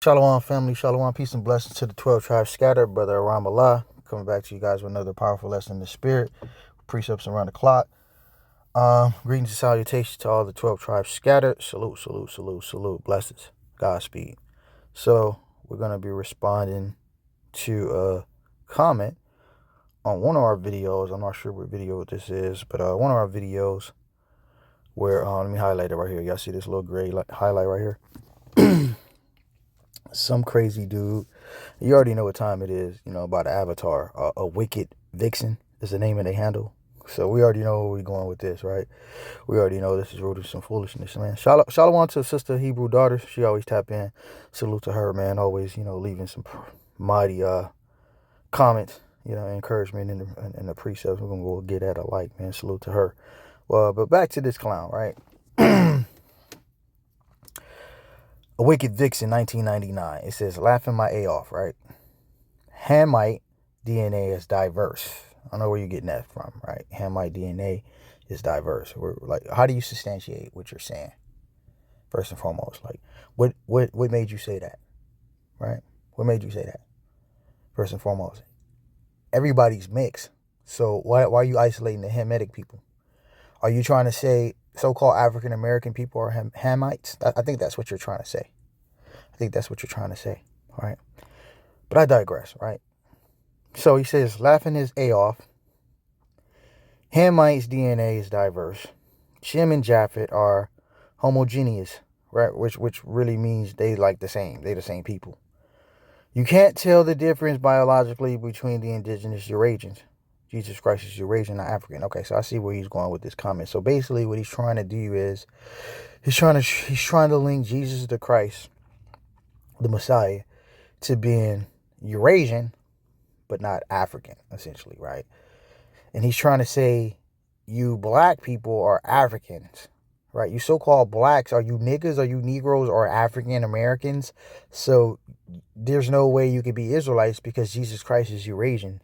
Shalom family, shalom, peace and blessings to the 12 tribes scattered. Brother Aram Allah, coming back to you guys with another powerful lesson in the spirit. Precepts around the clock. Greetings and salutations to all the 12 tribes scattered. Salute, salute, salute, salute. Blessings. Godspeed. So, we're going to be responding to a comment on one of our videos. I'm not sure what video this is, but one of our videos where, let me highlight it right here. Y'all see this little gray highlight right here? Some crazy dude. You already know what time it is, about Avatar. A wicked vixen is the name of the handle. So we already know where we're going with this, right? We already know this is rooted in some foolishness, man. Shalom to Sister Hebrew Daughter. She always tap in. Salute to her, man. Always, leaving some mighty comments, encouragement in the precepts. We're going to go get at a like, man. Salute to her. Well, but back to this clown, right? A Wicked Vixen, 1999. It says, laughing my A off, right? Hamite DNA is diverse. I don't know where you're getting that from, right? Hamite DNA is diverse. How do you substantiate what you're saying? First and foremost, what made you say that, right? What made you say that? First and foremost, everybody's mixed. So why are you isolating the Hamitic people? Are you trying to say so-called African American people are Hamites? I think that's what you're trying to say. All right? But I digress, right? So he says, laughing his A off. Hamites' DNA is diverse. Shem and Japhet are homogeneous, right? Which really means they like the same. They the same people. You can't tell the difference biologically between the indigenous Eurasians. Jesus Christ is Eurasian, not African. Okay, so I see where he's going with this comment. So basically what he's trying to do is he's trying to link Jesus the Christ, the Messiah, to being Eurasian, but not African, essentially, right? And he's trying to say you black people are Africans, right? You so-called blacks, are you niggas, are you Negroes, or African Americans? So there's no way you could be Israelites because Jesus Christ is Eurasian.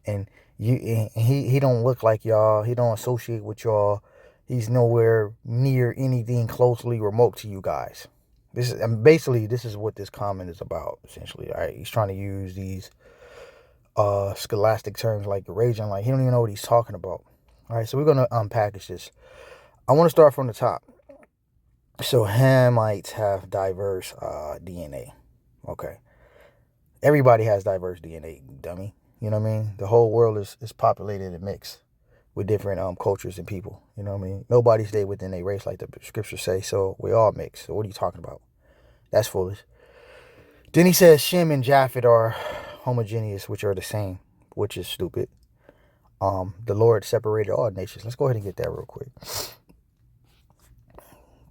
And he don't look like y'all. He don't associate with y'all. He's nowhere near anything closely remote to you guys. This is what this comment is about, essentially. All right, he's trying to use these scholastic terms like Eurasian, like he don't even know what he's talking about. All right, so we're gonna unpackage this. I want to start from the top. So Hamites have diverse DNA. Okay, everybody has diverse DNA, dummy. You know what I mean? The whole world is populated and mixed with different cultures and people. You know what I mean? Nobody stay within a race like the scriptures say, so we all mix. So what are you talking about? That's foolish. Then he says Shem and Japhet are homogeneous, which are the same, which is stupid. The Lord separated all nations. Let's go ahead and get that real quick.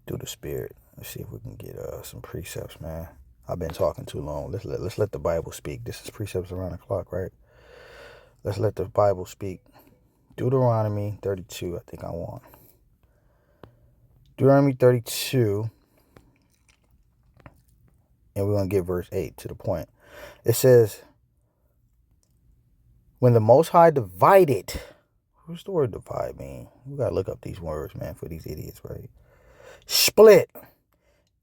Through the spirit. Let's see if we can get some precepts, man. I've been talking too long. Let's let the Bible speak. This is precepts around the clock, right? Let's let the Bible speak. Deuteronomy 32, I think I want. Deuteronomy 32. And we're going to get verse 8 to the point. It says, when the Most High divided. What's the word divide mean? We got to look up these words, man, for these idiots, right? Split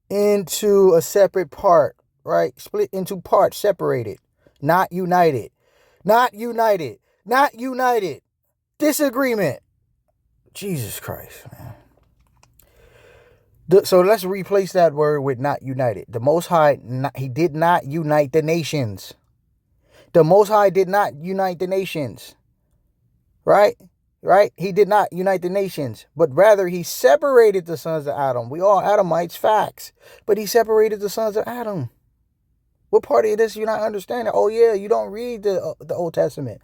into a separate part, right? Split into parts, separated. Not united. Not united. Not united. Disagreement. Jesus Christ, man. So let's replace that word with not united. The Most High, he did not unite the nations. The Most High did not unite the nations. Right? Right? He did not unite the nations. But rather, he separated the sons of Adam. We all Adamites, facts. But he separated the sons of Adam. What part of this you're not understanding? Oh, yeah, you don't read the Old Testament.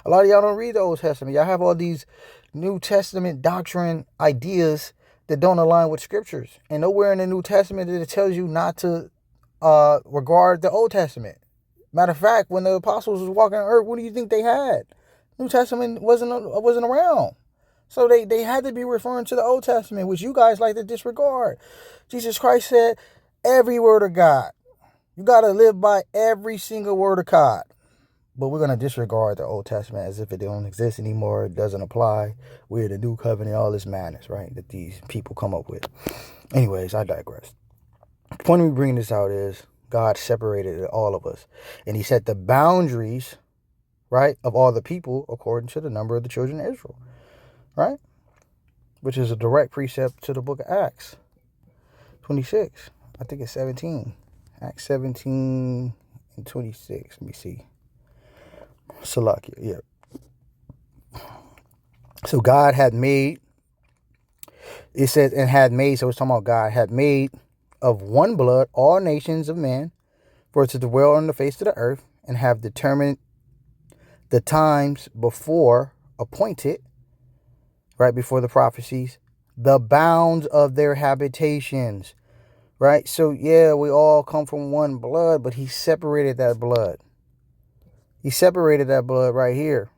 A lot of y'all don't read the Old Testament. Y'all have all these New Testament doctrine ideas that don't align with scriptures. And nowhere in the New Testament that it tells you not to regard the Old Testament. Matter of fact, when the apostles was walking on earth, what do you think they had? New Testament wasn't around. So they had to be referring to the Old Testament, which you guys like to disregard. Jesus Christ said, every word of God. You got to live by every single word of God. But we're going to disregard the Old Testament as if it don't exist anymore. It doesn't apply. We're the new covenant, all this madness, right, that these people come up with. Anyways, I digress. The point of me bringing this out is God separated all of us. And he set the boundaries, right, of all the people according to the number of the children of Israel, right? Which is a direct precept to the book of Acts 26. I think it's 17. Acts 17 and 26. Let me see. Salakia, yeah. So God had made, it says, and had made, so it's talking about God had made of one blood all nations of men for to dwell on the face of the earth, and have determined the times before appointed, right, before the prophecies, the bounds of their habitations, right? So, yeah, we all come from one blood, but he separated that blood. He separated that blood right here.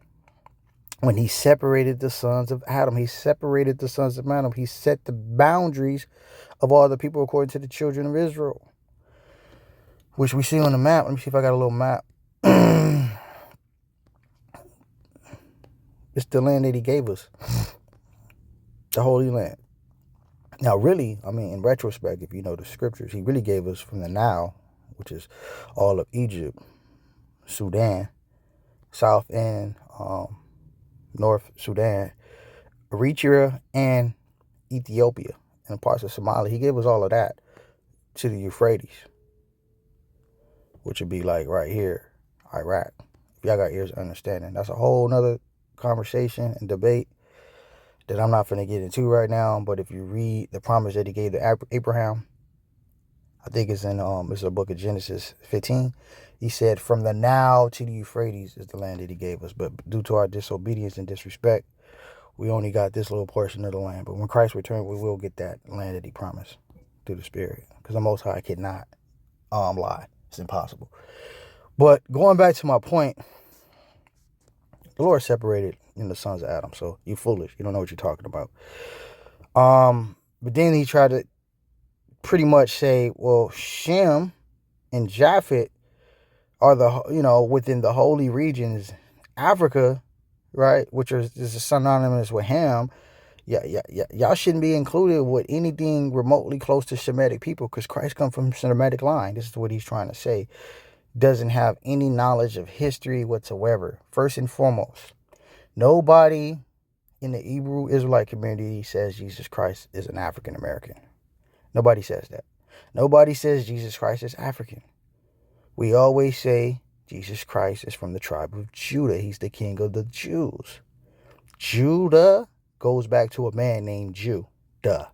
When he separated the sons of Adam, he separated the sons of Adam. He set the boundaries of all the people according to the children of Israel, which we see on the map. Let me see if I got a little map. It's the land that he gave us, the Holy Land. Now, really, I mean, in retrospect, if you know the scriptures, he really gave us from the Nile, which is all of Egypt, Sudan, South and North Sudan, Eritrea, and Ethiopia, and parts of Somalia. He gave us all of that to the Euphrates, which would be like right here, Iraq. If y'all got ears understanding, that's a whole nother conversation and debate that I'm not going to get into right now. But if you read the promise that he gave to Abraham, I think it's in it's the book of Genesis 15. He said, from the Nile to the Euphrates is the land that he gave us. But due to our disobedience and disrespect, we only got this little portion of the land. But when Christ returns, we will get that land that he promised through the Spirit. Because the Most High cannot lie. It's impossible. But going back to my point, the Lord separated the sons of Adam. So you're foolish. You don't know what you're talking about. But then he tried to pretty much say, well, Shem and Japheth are within the holy regions, Africa, right, which is synonymous with Ham. Y'all shouldn't be included with anything remotely close to Shemitic people, because Christ comes from Shemitic line. This is what he's trying to say. Doesn't have any knowledge of history whatsoever. First and foremost, nobody in the Hebrew Israelite community says Jesus Christ is an African American. Nobody says that. Nobody says Jesus Christ is African. We always say Jesus Christ is from the tribe of Judah. He's the king of the Jews. Judah goes back to a man named Judah,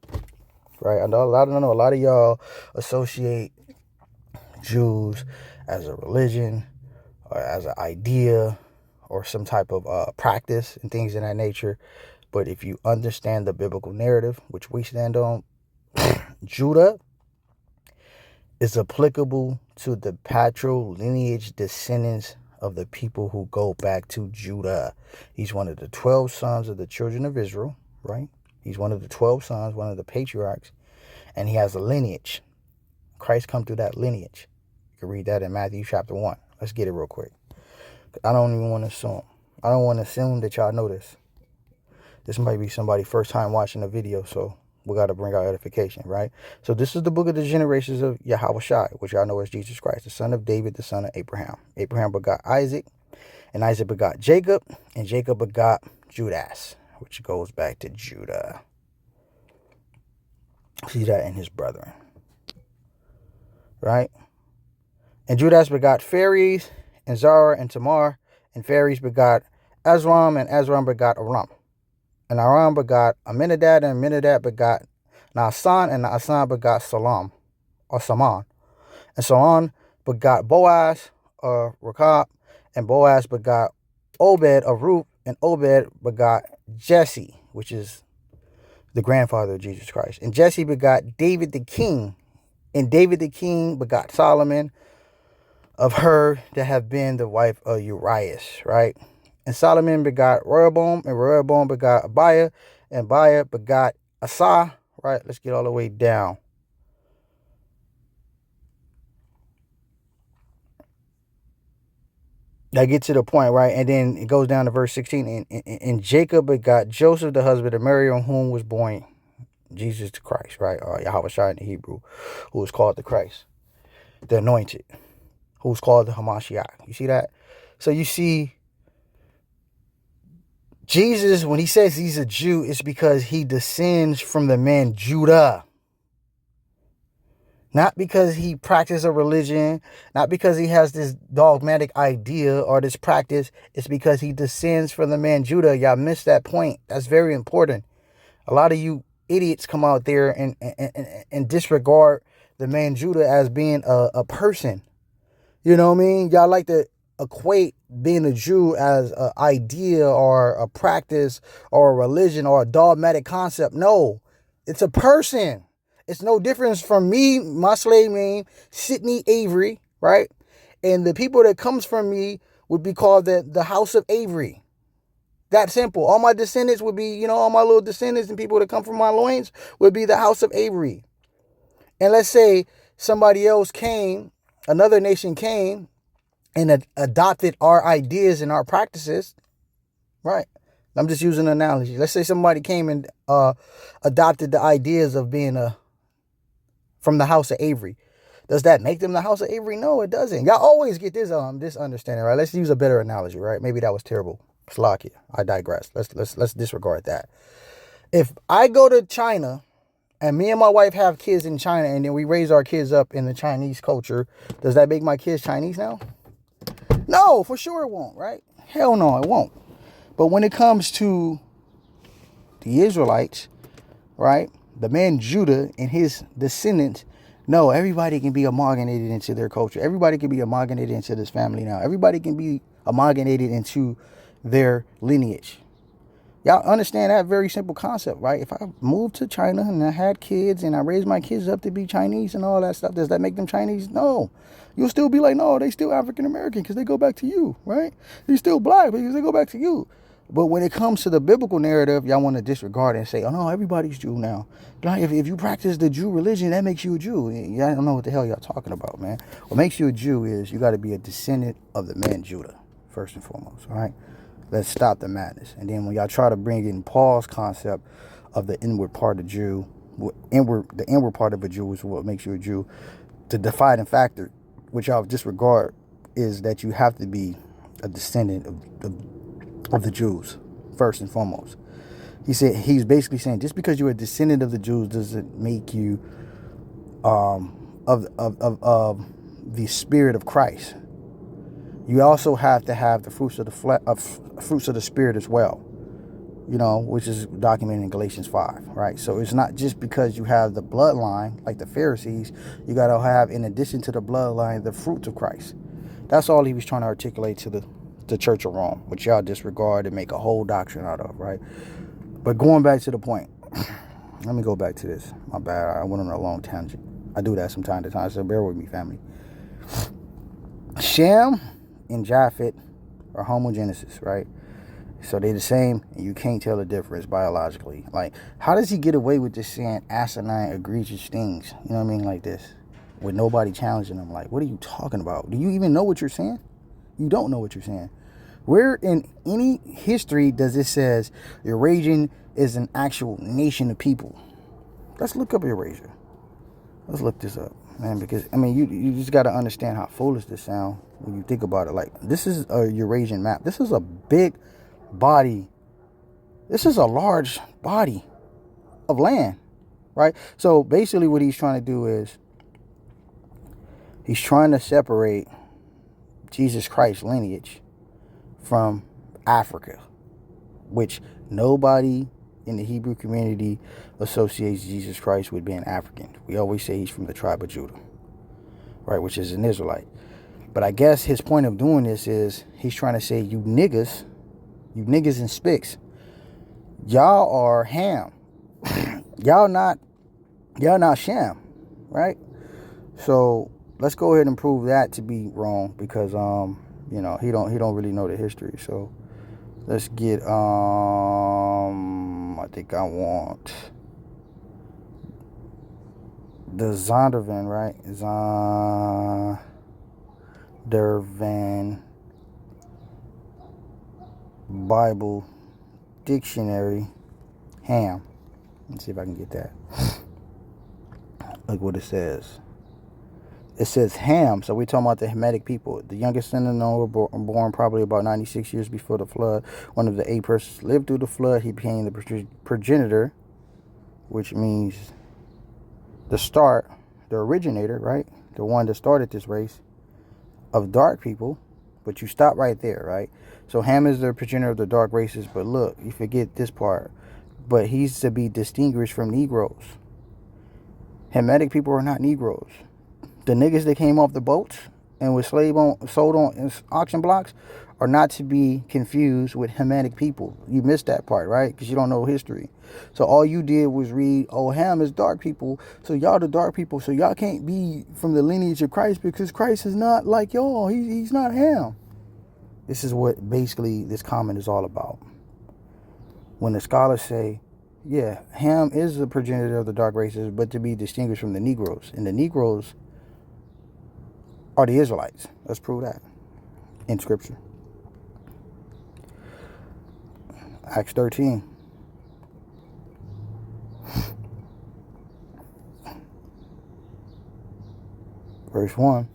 right? I know a lot of y'all associate Jews as a religion or as an idea or some type of practice and things of that nature. But if you understand the biblical narrative, which we stand on, Judah is applicable to the patrilineage descendants of the people who go back to Judah. He's one of the 12 sons of the children of Israel, right? He's one of the 12 sons, one of the patriarchs, and he has a lineage. Christ come through that lineage. You can read that in Matthew chapter 1. Let's get it real quick. I don't even want to assume. I don't want to assume that y'all know this. This might be somebody first time watching the video, so we got to bring our edification, right? So this is the book of the generations of Yahushua, which y'all know as Jesus Christ, the son of David, the son of Abraham. Abraham begot Isaac, and Isaac begot Jacob, and Jacob begot Judas, which goes back to Judah. See that in his brethren, right? And Judas begot Phares, and Zara, and Tamar, and Phares begot Ezram, and Ezram begot Aram. And Aram begot Aminadab, and Aminadab begot Naasan, and Naasan begot Salam, or Saman. And Saman begot Boaz, or Rechab, and Boaz begot Obed of Ruth, and Obed begot Jesse, which is the grandfather of Jesus Christ. And Jesse begot David the king, and David the king begot Solomon, of her that have been the wife of Urias, right? And Solomon begot Rehoboam, and Rehoboam begot Abiah, and Abiah begot Asa, right? Let's get all the way down. I get to the point, right? And then it goes down to verse 16. And Jacob begot Joseph, the husband of Mary, on whom was born Jesus the Christ, right? Or Yahushua in the Hebrew, who was called the Christ. the anointed, who's called the Hamashiach. You see that? So you see, Jesus, when he says he's a Jew, it's because he descends from the man Judah. Not because he practices a religion, not because he has this dogmatic idea or this practice. It's because he descends from the man Judah. Y'all missed that point. That's very important. A lot of you idiots come out there and disregard the man Judah as being a person. You know what I mean? Y'all like to equate being a Jew as an idea or a practice or a religion or a dogmatic concept. No, it's a person. It's no difference from me, my slave name, Sidney Avery, right? And the people that comes from me would be called the House of Avery. That simple. All my descendants would be, all my little descendants and people that come from my loins would be the House of Avery. And let's say somebody else came, another nation came and adopted our ideas and our practices, right? I'm just using an analogy. Let's say somebody came and adopted the ideas of being from the House of Avery. Does that make them the House of Avery? No, it doesn't. Y'all always get this understanding, right? Let's use a better analogy, right? Maybe that was terrible. Slakia. I digress. Let's disregard that. If I go to China and me and my wife have kids in China and then we raise our kids up in the Chinese culture, does that make my kids Chinese now? No, for sure it won't, right? Hell no, it won't. But when it comes to the Israelites, right? The man Judah and his descendants, no, everybody can be amalgamated into their culture. Everybody can be amalgamated into this family now. Everybody can be amalgamated into their lineage. Y'all understand that very simple concept, right? If I moved to China and I had kids and I raised my kids up to be Chinese and all that stuff, does that make them Chinese? No. You'll still be like, no, they still African American because they go back to you, right? They're still black because they go back to you. But when it comes to the biblical narrative, y'all want to disregard it and say, oh no, everybody's Jew now. If you practice the Jew religion, that makes you a Jew. Y'all don't know what the hell y'all talking about, man. What makes you a Jew is you got to be a descendant of the man Judah, first and foremost, all right? Let's stop the madness. And then when y'all try to bring in Paul's concept of the inward part of Jew, the inward part of a Jew is what makes you a Jew, the defining factor, which y'all disregard, is that you have to be a descendant of the Jews, first and foremost. He's basically saying just because you're a descendant of the Jews doesn't make you of the spirit of Christ. You also have to have the fruits of the spirit as well, which is documented in Galatians 5, right? So it's not just because you have the bloodline like the Pharisees, you got to have, in addition to the bloodline, the fruits of Christ. That's all he was trying to articulate to the Church of Rome, which y'all disregard and make a whole doctrine out of, right? But going back to the point, let me go back to this. My bad, I went on a long tangent. I do that from time to time, so bear with me, family. Shem and Japheth are homogenesis, right? So they're the same, and you can't tell the difference biologically. Like, how does he get away with just saying asinine, egregious things? You know what I mean? Like this, with nobody challenging him. Like, what are you talking about? Do you even know what you're saying? You don't know what you're saying. Where in any history does it says Eurasian is an actual nation of people? Let's look up Eurasia. Let's look this up, man, because, you just got to understand how foolish this sounds when you think about it. Like, this is a Eurasian map. This is a big body. This is a large body of land, right? So basically what he's trying to do is he's trying to separate Jesus Christ's lineage from Africa, which nobody in the Hebrew community associates Jesus Christ with being African. We always say he's from the tribe of Judah, right, which is an Israelite. But I guess his point of doing this is he's trying to say, you niggas and spicks, y'all are Ham. y'all not Shem, right? So let's go ahead and prove that to be wrong, because he don't really know the history. So let's get I think I want the Zondervan, right? Zondervan Bible Dictionary, Ham. Let's see if I can get that. Look what it says. It says Ham, so we're talking about the Hamitic people. The youngest son of Noah, born probably about 96 years before the flood. One of the 8 persons lived through the flood. He became the progenitor, which means the start, the originator, right? The one that started this race of dark people. But you stop right there, right? So Ham is the progenitor of the dark races. But look, you forget this part. But he's to be distinguished from Negroes. Hamitic people are not Negroes. The niggas that came off the boats and was sold on auction blocks are not to be confused with Hamitic people. You missed that part, right? Because you don't know history. So all you did was read, oh, Ham is dark people, so y'all the dark people, so y'all can't be from the lineage of Christ because Christ is not like y'all. He's not Ham. This is what basically this comment is all about. When the scholars say, yeah, Ham is the progenitor of the dark races, but to be distinguished from the Negroes. And the Negroes are the Israelites. Let's prove that in Scripture. Acts 13. Verse 1.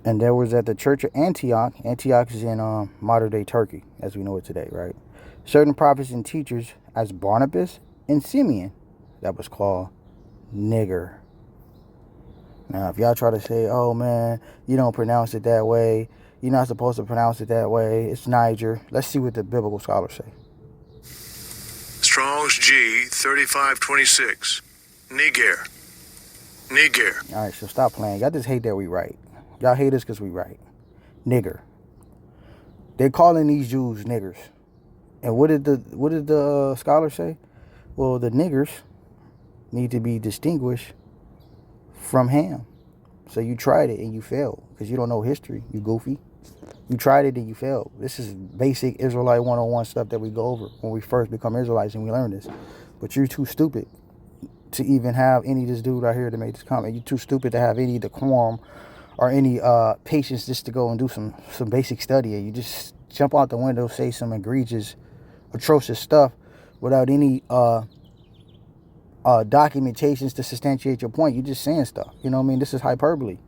And there was at the church of Antioch. Antioch is in modern-day Turkey, as we know it today, right? Certain prophets and teachers as Barnabas and Simeon, that was called nigger. Now, if y'all try to say, oh, man, you don't pronounce it that way, you're not supposed to pronounce it that way, it's Niger. Let's see what the biblical scholars say. Strong's G 3526. Niger. All right, so stop playing. Y'all just hate that we right. Y'all hate us because we right. Nigger. They're calling these Jews niggers. And what did the scholars say? Well, the niggers need to be distinguished from Ham. So you tried it and you failed because you don't know history, you goofy. You tried it and you failed. This is basic Israelite 101 stuff that we go over when we first become Israelites and we learn this. But you're too stupid to even have any of this dude out here to make this comment. You're too stupid to have any decorum or any patience just to go and do some basic studying. You just jump out the window, say some egregious, atrocious stuff without any documentations to substantiate your point. You're just saying stuff. You know what I mean? This is hyperbole.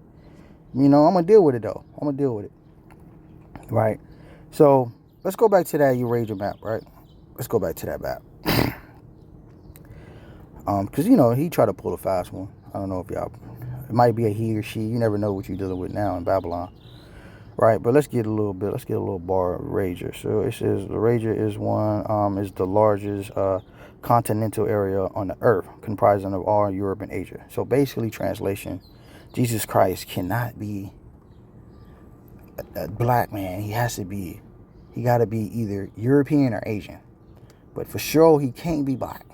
You know, I'm going to deal with it, though. I'm going to deal with it. Right? So, let's go back to that Eurasian map, right? Let's go back to that map. Because, you know, he tried to pull a fast one. I don't know if y'all... It might be a he or she. You never know what you're dealing with now in Babylon. Right? But let's get a little bar Rager. So, it says the Rager is the largest continental area on the earth, comprising of all Europe and Asia. So, basically, translation, Jesus Christ cannot be a black man. He got to be either European or Asian. But for sure, he can't be black.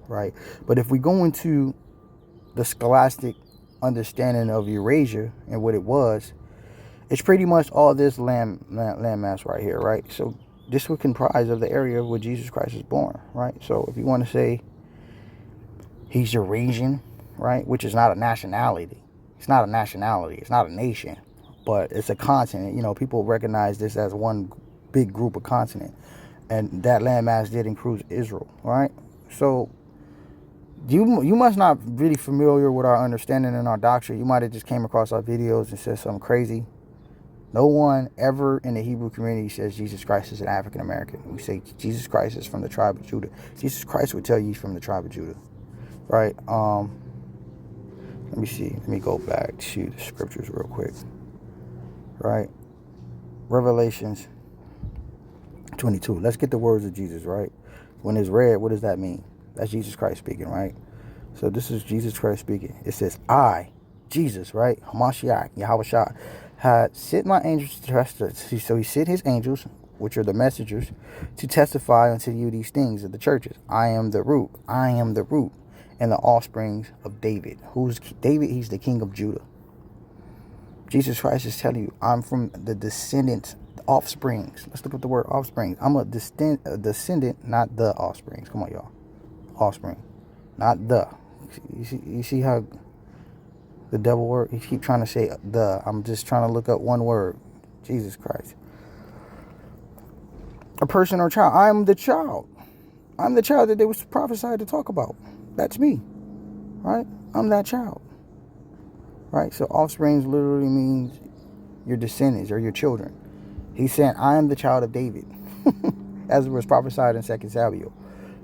Right? But if we go into the scholastic understanding of Eurasia and what it was, it's pretty much all this landmass right here, right? So this would comprise of the area where Jesus Christ was born, right? So if you want to say he's Eurasian, right, which is not a nationality. It's not a nationality. It's not a nation, but it's a continent. You know, people recognize this as one big group of continent, and that landmass did include Israel, right? So you must not really familiar with our understanding and our doctrine. You might have just came across our videos and said something crazy. No one ever in the Hebrew community says Jesus Christ is an African American. We say Jesus Christ is from the tribe of Judah. Jesus Christ would tell you he's from the tribe of Judah, right? Let me see. Let me go back to the scriptures real quick, right? Revelations 22. Let's get the words of Jesus, right? When it's read, what does that mean? That's Jesus Christ speaking, right? So this is Jesus Christ speaking. It says, I, Jesus, right? Hamashiach, Yahushua, had sent my angels to testify. So he sent his angels, which are the messengers, to testify unto you these things of the churches. I am the root. I am the root and the offsprings of David. Who's David? He's the king of Judah. Jesus Christ is telling you, I'm from the descendants, the offsprings. Let's look up the word offspring. I'm a descendant, not the offsprings. Come on, y'all. Offspring, not the. You see how the devil work? He keep trying to say the. I'm just trying to look up one word. Jesus Christ. A person or child. I'm the child. I'm the child that they was prophesied to talk about. That's me. Right? I'm that child. right? So offsprings literally means your descendants or your children. He's saying, I am the child of David, as was prophesied in 2 Samuel.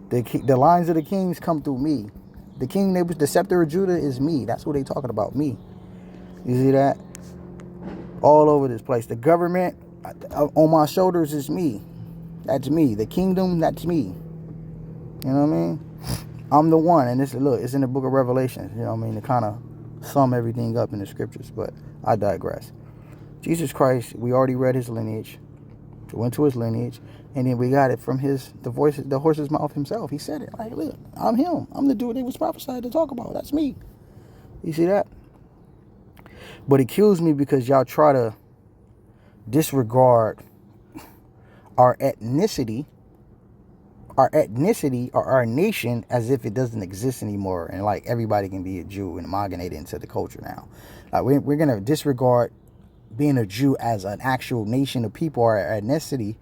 The lines of the kings come through me. The scepter of Judah is me. That's what they talking about, me. You see that? All over this place. The government on my shoulders is me. That's me. The kingdom, that's me. You know what I mean? I'm the one. And this, look, it's in the book of Revelation. You know what I mean? To kind of sum everything up in the scriptures. But I digress. Jesus Christ, we already read his lineage. We went to his lineage. And then we got it from the horse's mouth himself. He said it. Like, look, I'm him. I'm the dude they was prophesied to talk about. That's me. You see that? But it kills me because y'all try to disregard our ethnicity or our nation as if it doesn't exist anymore, and like everybody can be a Jew and amalgamate it into the culture now. Like we're gonna disregard being a Jew as an actual nation of people or ethnicity,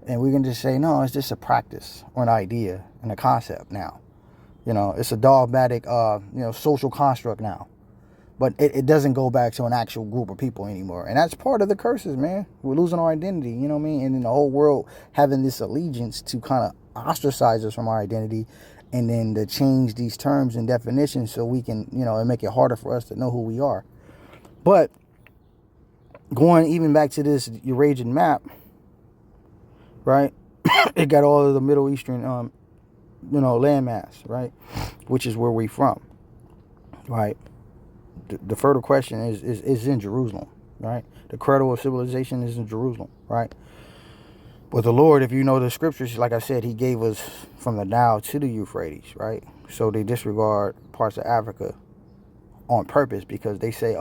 and we're gonna just say no, it's just a practice or an idea and a concept now. You know, it's a dogmatic social construct now. But it doesn't go back to an actual group of people anymore. And that's part of the curses, man. We're losing our identity, you know what I mean? And then the whole world having this allegiance to kind of ostracize us from our identity, and then to change these terms and definitions so we can, and make it harder for us to know who we are. But going even back to this Eurasian map, right? It got all of the Middle Eastern, landmass, right? Which is where we from, right? The further question is in Jerusalem, right? The cradle of civilization is in Jerusalem, right? But the Lord, if you know the scriptures, like I said, he gave us from the Nile to the Euphrates, right? So they disregard parts of Africa on purpose because they say,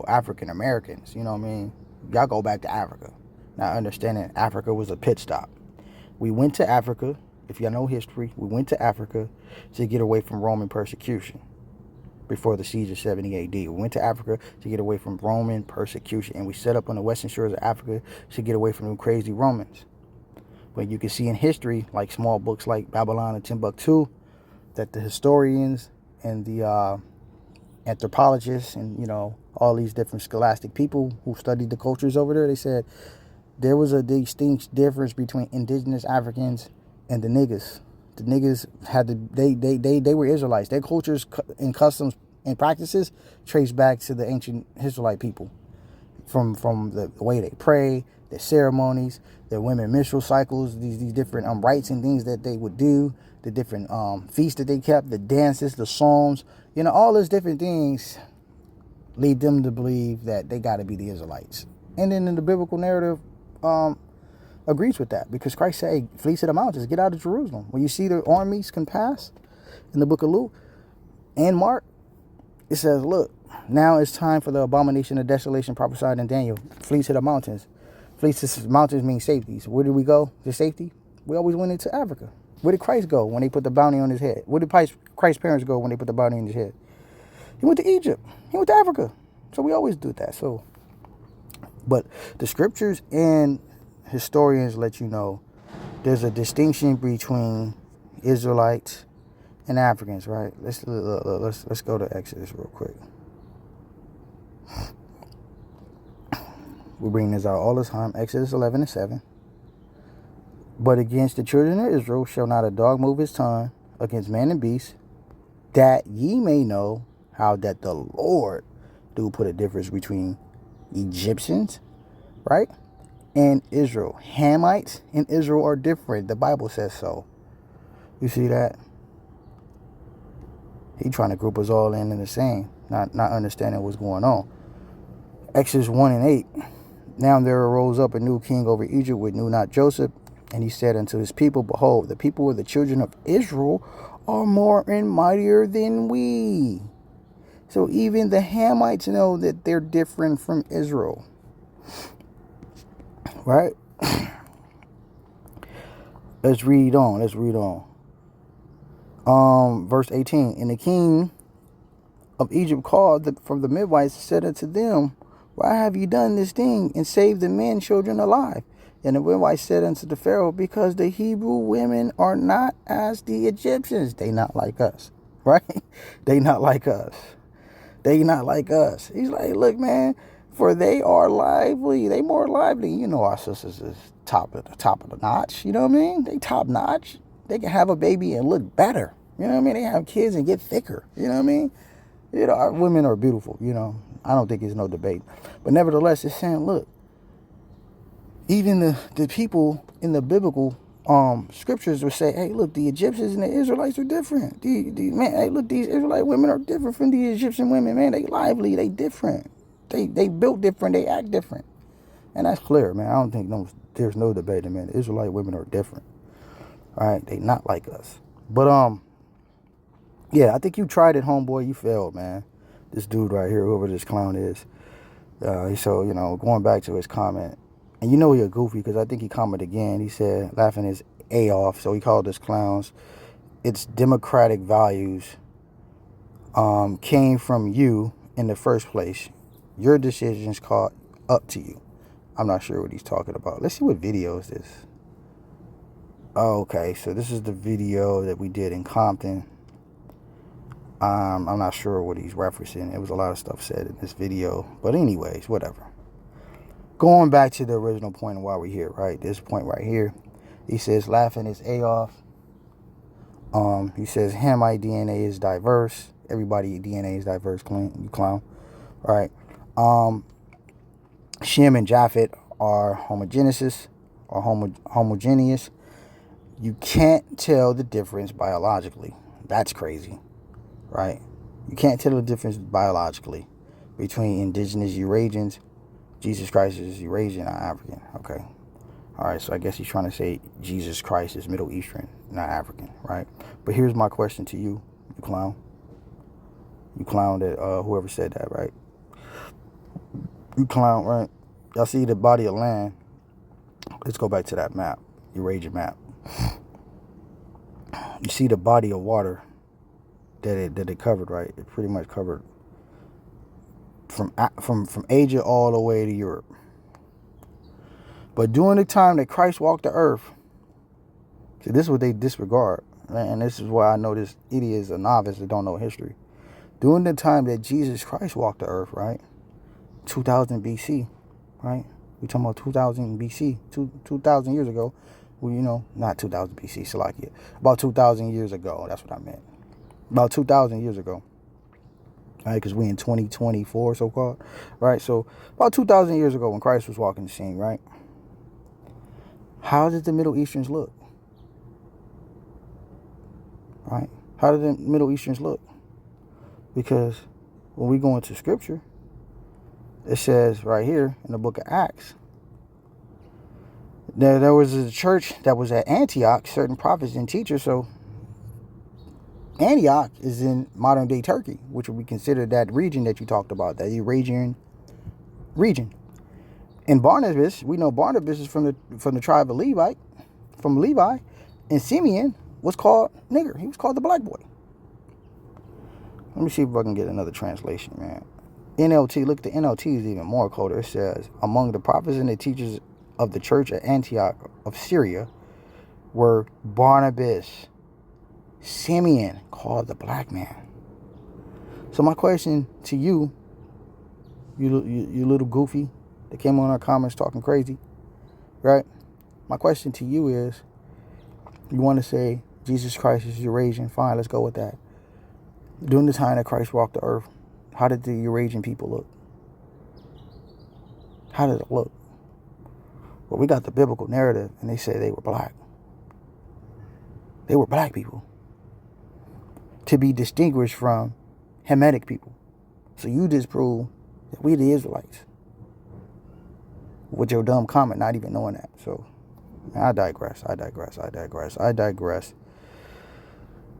African Americans, you know what I mean? Y'all go back to Africa. Now understanding Africa was a pit stop. We went to Africa, if y'all know history, we went to Africa to get away from Roman persecution. Before the siege of 70 AD. We went to Africa to get away from Roman persecution. And we set up on the western shores of Africa to get away from them crazy Romans. But you can see in history, like small books like Babylon and Timbuktu, that the historians and the anthropologists and, all these different scholastic people who studied the cultures over there, they said there was a distinct difference between indigenous Africans and the niggas. The niggas had they were Israelites. Their cultures and customs and practices trace back to the ancient Israelite people, from the way they pray, their ceremonies, their women menstrual cycles, these different rites and things that they would do, the different feasts that they kept, the dances, the psalms, all those different things lead them to believe that they got to be the Israelites. And then in the biblical narrative, agrees with that, because Christ said, hey, flee to the mountains, get out of Jerusalem. When you see the armies can pass in the book of Luke and Mark, it says, look, now it's time for the abomination of desolation prophesied in Daniel. Flee to the mountains. Flee to the mountains means safety. So where did we go to safety? We always went into Africa. Where did Christ go when they put the bounty on his head? Where did Christ's parents go when they put the bounty on his head? He went to Egypt. He went to Africa. So we always do that. So, but the scriptures and historians let you know there's a distinction between Israelites and Africans, right? Let's go to Exodus real quick. We bring this out all the time. Exodus 11:7. But against the children of Israel shall not a dog move his tongue against man and beast, that ye may know how that the Lord do put a difference between Egyptians, right, and Israel. Hamites and Israel are different. The Bible says so. You see that? He trying to group us all in the same, not understanding what's going on. Exodus 1:8. Now there arose up a new king over Egypt, which knew not Joseph, and he said unto his people, behold, the people of the children of Israel are more and mightier than we. So even the Hamites know that they're different from Israel. Right? Let's read on. Verse 18. And the king of Egypt called from the midwives, said unto them, why have you done this thing, and saved the men children alive? And the midwives said unto the Pharaoh, because the Hebrew women are not as the Egyptians. They not like us. Right? They not like us. They not like us. He's like, look, man, for they are lively. They more lively. You know our sisters is top of the notch. You know what I mean? They top notch. They can have a baby and look better. You know what I mean? They have kids and get thicker. You know what I mean? You know, our women are beautiful. You know, I don't think there's no debate. But nevertheless, it's saying, look, even the people in the biblical scriptures would say, hey, look, the Egyptians and the Israelites are different. Man, hey, look, these Israelite women are different from the Egyptian women. Man, they lively, they different. They built different, they act different. And that's clear, man. I don't think there's no debate, man. The Israelite women are different. All right, they not like us. But yeah, I think you tried it, homeboy. You failed, man. This dude right here, whoever this clown is. So, you know, going back to his comment, and you know he a goofy because I think he commented again. He said, laughing his A off, so he called us clowns. Its democratic values came from you in the first place. Your decisions caught up to you. I'm not sure what he's talking about. Let's see what video is this. Oh, okay, so this is the video that we did in Compton. I'm not sure what he's referencing. It was a lot of stuff said in this video. But anyways, whatever. Going back to the original point of why we're here, right? This point right here. He says, laughing his A off. He says, Hamite DNA is diverse. Everybody DNA is diverse, you clown. Right? Shem and Japhet are homogeneous. You can't tell the difference biologically. That's crazy. Right? You can't tell the difference biologically between indigenous Eurasians. Jesus Christ is Eurasian, not African. Okay. All right, so I guess he's trying to say Jesus Christ is Middle Eastern, not African, right? But here's my question to you, you clown. You clown that, whoever said that, right? You clown, right? Y'all see the body of land. Let's go back to that map, Eurasian map. You see the body of water that it covered, right? It pretty much covered from Asia all the way to Europe. But during the time that Christ walked the earth, see, this is what they disregard, right? And this is why I know this idiot is a novice that don't know history. During the time that Jesus Christ walked the earth, right? 2000 BC, right? We talking about 2000 BC, 2,000 years ago. Well, you know, not 2000 BC, Salakia. About 2,000 years ago, that's what I meant. About 2,000 years ago, right? Because we in 2024, so-called, right? So about 2,000 years ago when Christ was walking the scene, right? How did the Middle Easterns look? Right? How did the Middle Easterns look? Because when we go into Scripture, it says right here in the book of Acts, there was a church that was at Antioch, certain prophets and teachers, so Antioch is in modern day Turkey, which would be considered that region that you talked about, that Eurasian region. And Barnabas, we know Barnabas is from the tribe of Levi, from Levi, and Simeon was called nigger. He was called the black boy. Let me see if I can get another translation, man. NLT, look, the NLT is even more colder. It says, among the prophets and the teachers of the church at Antioch of Syria were Barnabas, Simeon, called the black man. So my question to you, you little goofy that came on our comments talking crazy, right? My question to you is, you want to say Jesus Christ is Eurasian? Fine, let's go with that. During the time that Christ walked the earth, how did the Eurasian people look? How did it look? Well, we got the biblical narrative, and they say they were black. They were black people, to be distinguished from Hamitic people. So you disprove that we the Israelites with your dumb comment, not even knowing that. So I digress.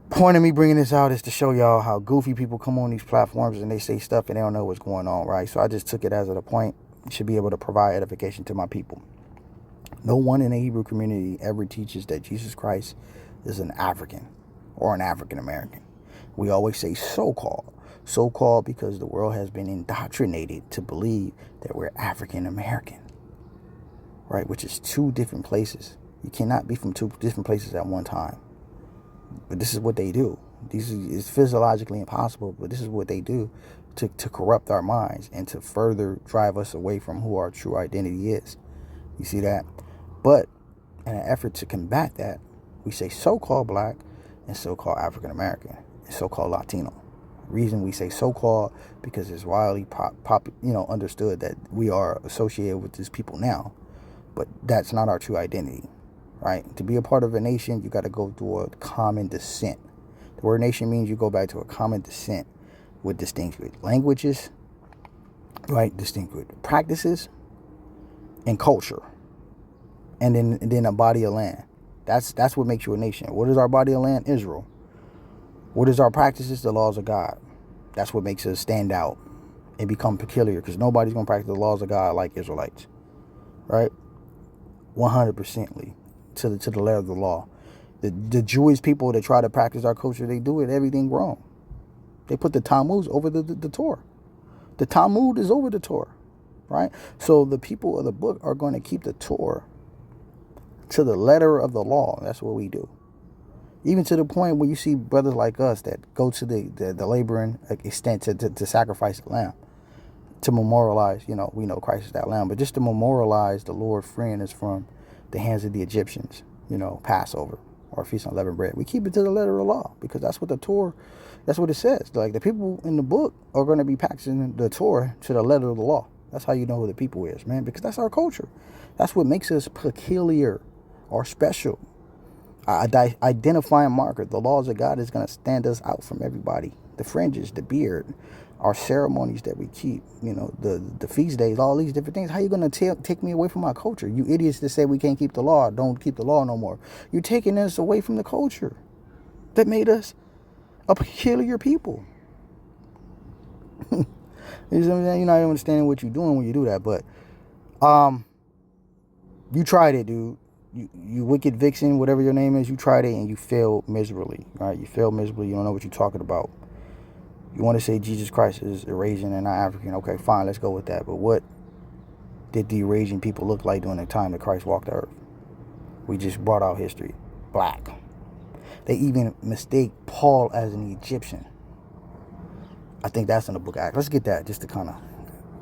Point of me bringing this out is to show y'all how goofy people come on these platforms and they say stuff and they don't know what's going on, right? So I just took it as a point. Should be able to provide edification to my people. No one in the Hebrew community ever teaches that Jesus Christ is an African or an African American. We always say so-called. So-called because the world has been indoctrinated to believe that we're African American, right? Which is two different places. You cannot be from two different places at one time. But this is what they do. It's physiologically impossible, but this is what they do. to corrupt our minds and to further drive us away from who our true identity is. You see that? But in an effort to combat that, we say so-called black and so-called African American and so-called Latino. Reason we say so-called because it's widely understood that we are associated with these people now, but that's not our true identity, right? To be a part of a nation, you got to go through a common descent. The word nation means you go back to a common descent with distinct languages, right? Distinct practices and culture, and then a body of land. That's what makes you a nation. What is our body of land? Israel. What is our practices? The laws of God. That's what makes us stand out and become peculiar, because nobody's going to practice the laws of God like Israelites, right? 100% to the letter of the law. The Jewish people that try to practice our culture, they do everything wrong. They put the Talmud over the Torah. The Talmud is over the Torah, right? So the people of the book are going to keep the Torah to the letter of the law. That's what we do. Even to the point where you see brothers like us that go to the laboring extent to sacrifice the lamb, to memorialize, we know Christ is that lamb, but just to memorialize the Lord freeing us from the hands of the Egyptians, Passover or Feast on Unleavened Bread. We keep it to the letter of the law because that's what the Torah, that's what it says. Like, the people in the book are going to be practicing the Torah to the letter of the law. That's how you know who the people is, man, because that's our culture. That's what makes us peculiar or special. Identifying marker. The laws of God is going to stand us out from everybody. The fringes, the beard, our ceremonies that we keep, the feast days, all these different things. How you going to take me away from my culture? You idiots that say we can't keep the law, don't keep the law no more. You're taking us away from the culture that made us a peculiar people. You know what I'm saying? You're not understanding what you're doing when you do that, but you tried it, dude. You wicked vixen, whatever your name is, you tried it and you failed miserably, right? You failed miserably. You don't know what you're talking about. You want to say Jesus Christ is Eurasian and not African. Okay, fine, let's go with that. But what did the Eurasian people look like during the time that Christ walked the earth? We just brought out history. Black. They even mistake Paul as an Egyptian. I think that's in the book of Acts. Let's get that just to kind of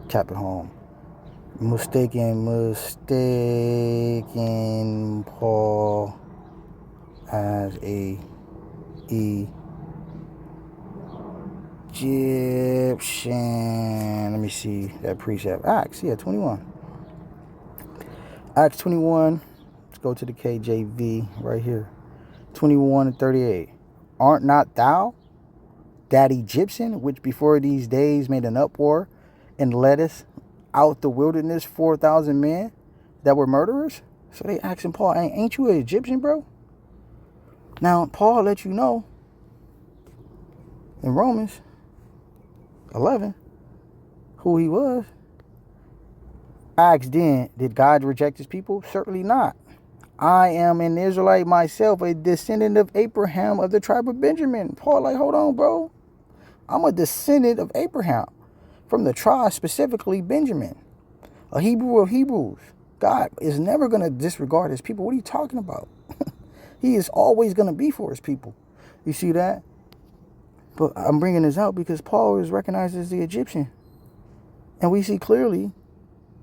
cap it home. Mistaken Paul as a Egyptian. Let me see that precept. Acts, 21. Acts 21. Let's go to the KJV right here. 21 and 38. Art not thou that Egyptian which before these days made an uproar and led us out the wilderness 4,000 men that were murderers? So they asking Paul, ain't you an Egyptian, bro? Now, Paul let you know in Romans 11 who he was. Asked then, did God reject his people? Certainly not. I am an Israelite myself, a descendant of Abraham of the tribe of Benjamin. Paul like, hold on, bro. I'm a descendant of Abraham from the tribe, specifically Benjamin, a Hebrew of Hebrews. God is never going to disregard his people. What are you talking about? He is always going to be for his people. You see that? But I'm bringing this out because Paul is recognized as the Egyptian. And we see clearly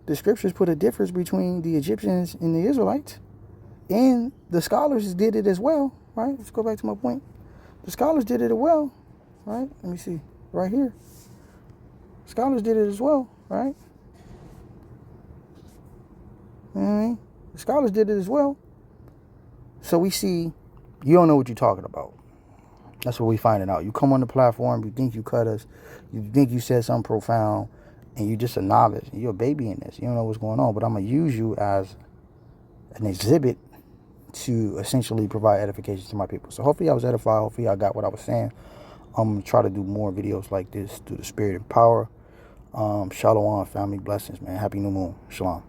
the scriptures put a difference between the Egyptians and the Israelites. And the scholars did it as well, right? Let's go back to my point. The scholars did it as well, right? Let me see, right here. Scholars did it as well, right? You know what I mean? The scholars did it as well. So we see, you don't know what you're talking about. That's what we finding out. You come on the platform, you think you cut us, you think you said something profound, and you're just a novice. You're a baby in this. You don't know what's going on. But I'm going to use you as an exhibit to essentially provide edification to my people. So hopefully I was edified. Hopefully I got what I was saying. I'm going to try to do more videos like this through the spirit and power. Shalom, family, blessings, man. Happy new moon. Shalom.